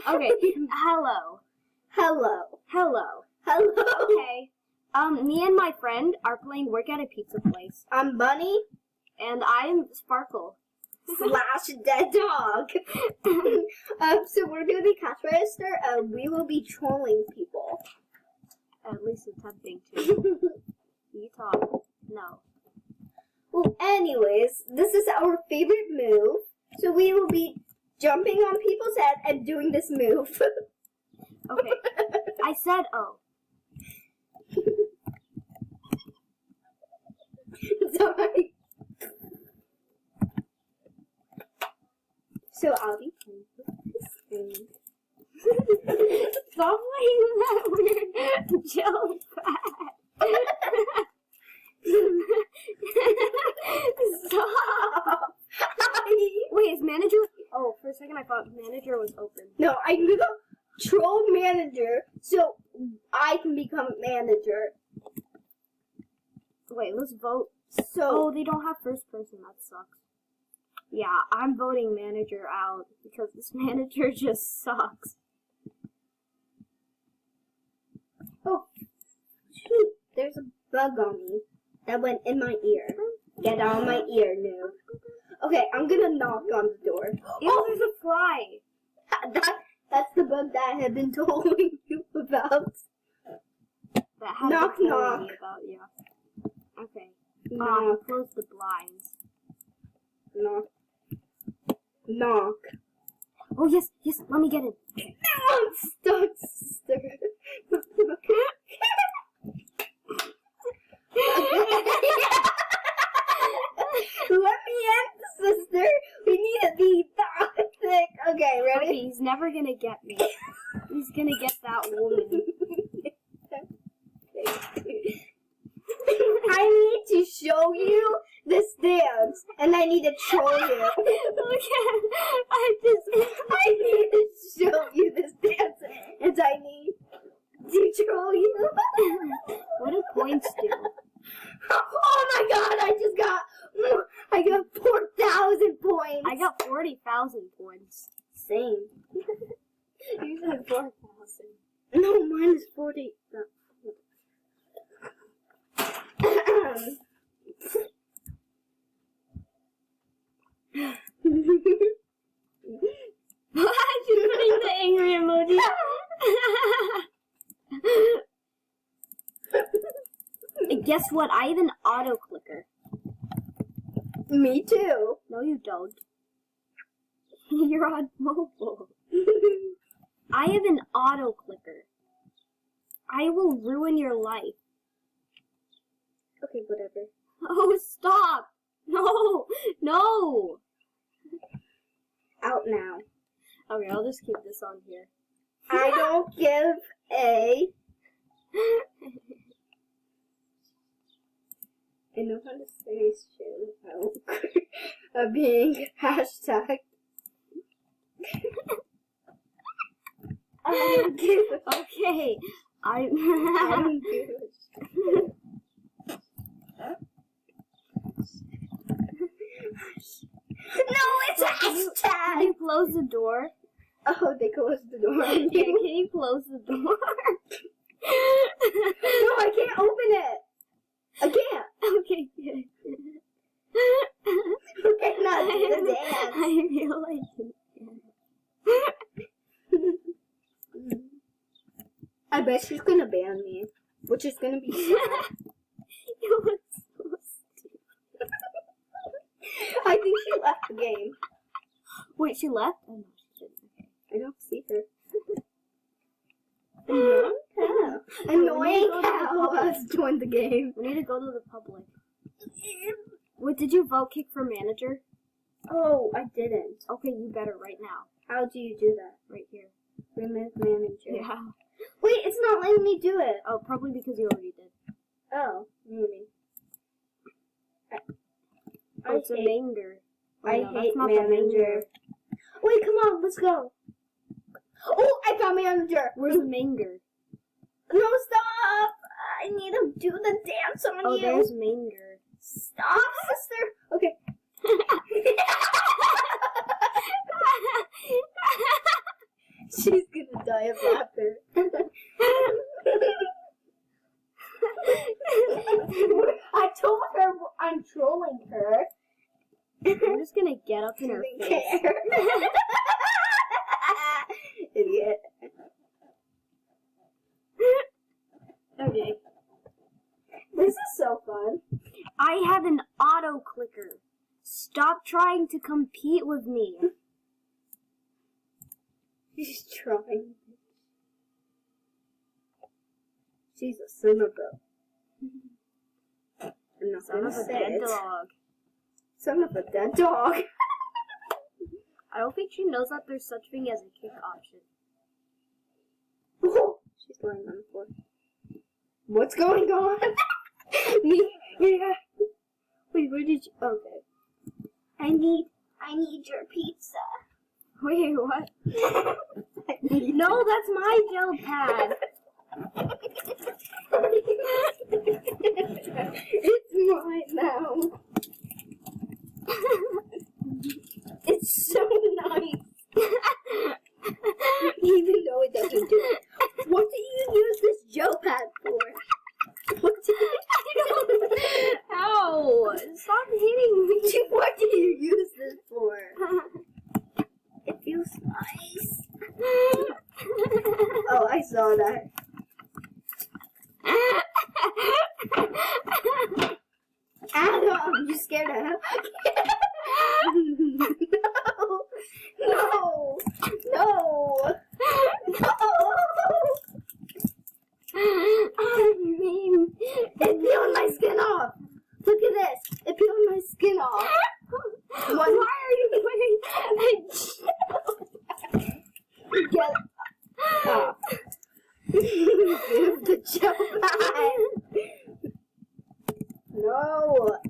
Okay. Hello. Hello. Hello. Hello. Okay. Me and my friend are playing Work at a Pizza Place. I'm Bunny And I'm Sparkle. / Dead Dog. So we're gonna be cash register. We will be trolling people. At least attempting to. You talk. No. Well, anyways, this is our favorite move. So we will be jumping on people's head and doing this move. Okay. I said oh. Sorry. So I'll be playing this thing. Stop playing that weird joke back. Stop. Wait, is manager? Oh, for a second I thought manager was open. No, I'm gonna troll manager so I can become manager. Wait, let's vote. So Oh, they don't have first person. That sucks. Yeah, I'm voting manager out because this manager just sucks. oh shoot, there's a bug on me that went in my ear. Get out of my ear, noob. Okay, I'm gonna knock on the door. Ew, there's a fly. That's the bug that I had been telling you about. That has Knock, been knock. telling me about, yeah. Okay. Knock, Close the blinds. knock, knock. Oh yes, yes. Let me get in. I'm stuck, sister. Let me in, sister. We need to be toxic. Okay, ready? Okay, he's never gonna get me. He's gonna get that woman. I need to show you this dance, and I need to troll you. Look at I I need to show you this dance, and I need to troll you. What do points do? Oh my god, I got 4,000 points. I got 40,000 points. Same. You said 4,000. No, mine is 40. She's putting the angry emoji. Guess what? I have an auto clicker. Me too. No, you don't. You're on mobile. I have an auto clicker. I will ruin your life. Okay, whatever. Oh, stop! No! No! Out now. Okay, I'll just keep this on here. I don't give a... I know how to say shit without being hashtag. I don't give a... Okay, I don't give a shit. No, it's a Can you hashtag! close the door? Oh, they closed the door on Yeah, you. can you close the door? No, I can't open it. I can't. Okay, good. You cannot do the dance. I feel like it. I bet she's gonna ban me, which is gonna be sad. You look so stupid. I think she left the game. Wait, she left? Oh no, she didn't. Okay. I don't see her. Annoying cow has joined the game. We need to go to the public. Wait, did you vote kick for manager? Oh, I didn't. Okay, you better right now. How do you do that? Right here. Remove manager. Yeah. Wait, it's not letting me do it. Oh, probably because you already did. Oh, maybe. Oh, it's a manger. Oh, I no, that's hate not the manager. Wait, come on, let's go. Oh, I got manager. Where's the manger? No, stop. I need to do the dance on Oh, you. there's manger. Stop, sister. Okay. way of laughter. I told her I'm trolling her. I'm just gonna get up in her Didn't face. care. Idiot. Okay. This is so fun. I have an auto clicker. Stop trying to compete with me. She's trying. She's a son of a. I'm not Son gonna of a say dead it. dog. Son of a dead dog. I don't think she knows that there's such thing as a kick option. She's lying on the floor. What's going on? Me? Yeah. Wait, where did you? Okay. I need your pizza. Wait, what? No, that's my gel pad. It's mine now. It's so nice. Even though it doesn't do it. What do you use this gel pad for? What do you Ow! Stop hitting me. What do you use this for? It feels nice. Oh, I saw that. Adam, you scared of him? No! No! No! I mean, It peeled my skin off! Look at this! It peeled my skin off! why are you putting Get off. Give the gel pad! No!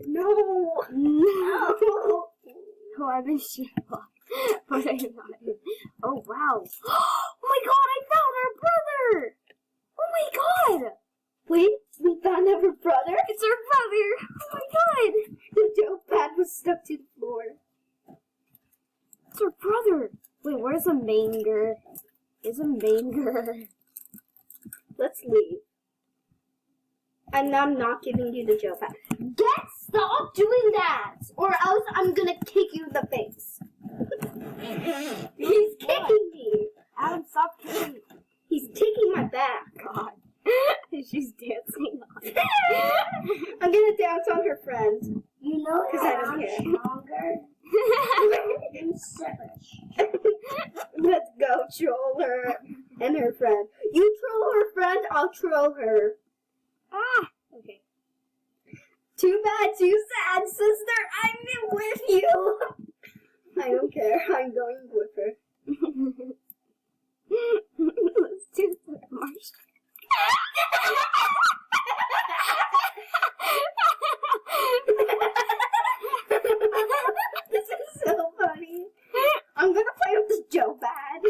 No! No! Oh, I've been shit blocked. But I'm not. Oh, wow. Oh my god, I found our brother! Oh my god! Wait, we found our brother? It's our brother! Oh my god! The gel pad was stuck to the floor. It's our brother! Wait, where's a manger? There's a manger. Let's leave. And I'm not giving you the gel pad. Stop doing that! Or else I'm gonna kick you in the face. He's kicking me! Adam, stop kicking me. He's kicking my back. God. She's dancing on it. I'm gonna dance on her friend. You know Because I that don't I'm care. stronger than Search. Let's go troll her and her friend. You troll her friend, I'll troll her. Ah! Okay. Too bad, too sad, sister. I'm with you. I don't care. I'm going with her. Let's do the march. This is so funny. I'm gonna play with this Joe pad.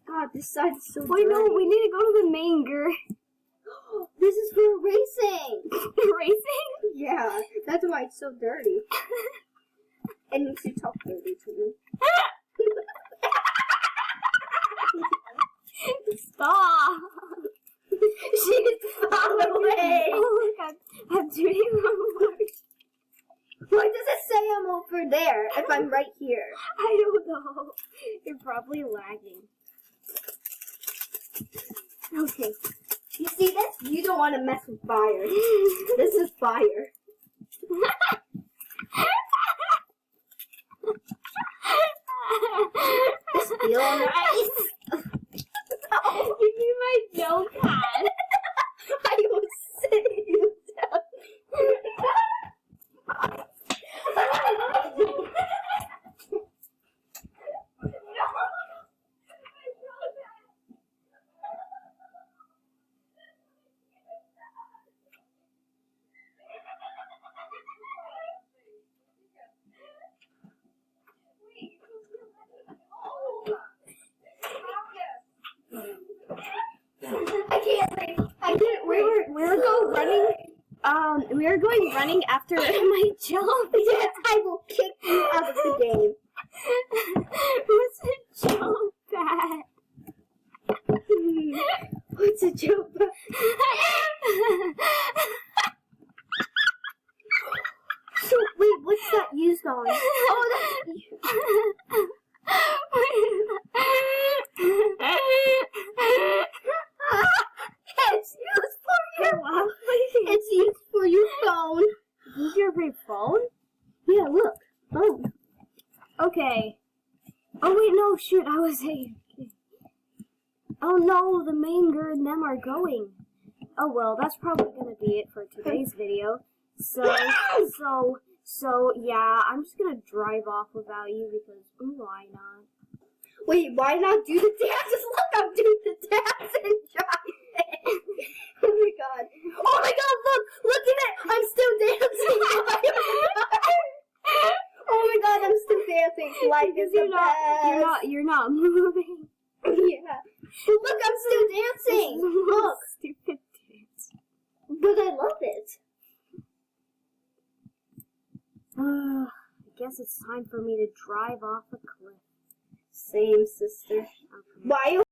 God, this side is so Wait, no, dirty. we need to go to the manger. This is for racing. Racing? Yeah, that's why it's so dirty. And you should talk dirty to me. Stop! She's far away. Oh, look, I'm doing homework. Why does it say I'm over there if I'm right here? I don't know. You're probably lagging. Okay. You see this? You don't want to mess with fire. This is fire. This feels nice. Give me my gel pad. I will sit you down. I can't leave. I can't We were going running after my gel. Yes, I will kick you out of the game. Who's Use going. Oh, it's used for your. It's used for your phone. Use your free phone? Yeah, look. Phone. Okay. Oh wait, no, shoot, I was saying. Oh no, the Manger and them are going. Oh well, that's probably gonna be it for today's video. So yeah, I'm just gonna drive off without you because why not? Wait, why not do the dances? Look, I'm doing the dance and driving. Oh my god. Oh my god, look at it. I'm still dancing. Oh my god, I'm still dancing. Life is the best. You're not moving. Yeah. Look, I'm still dancing. Look. Stupid dance. But I love it. I guess it's time for me to drive off a cliff. Same, sister. Okay. Why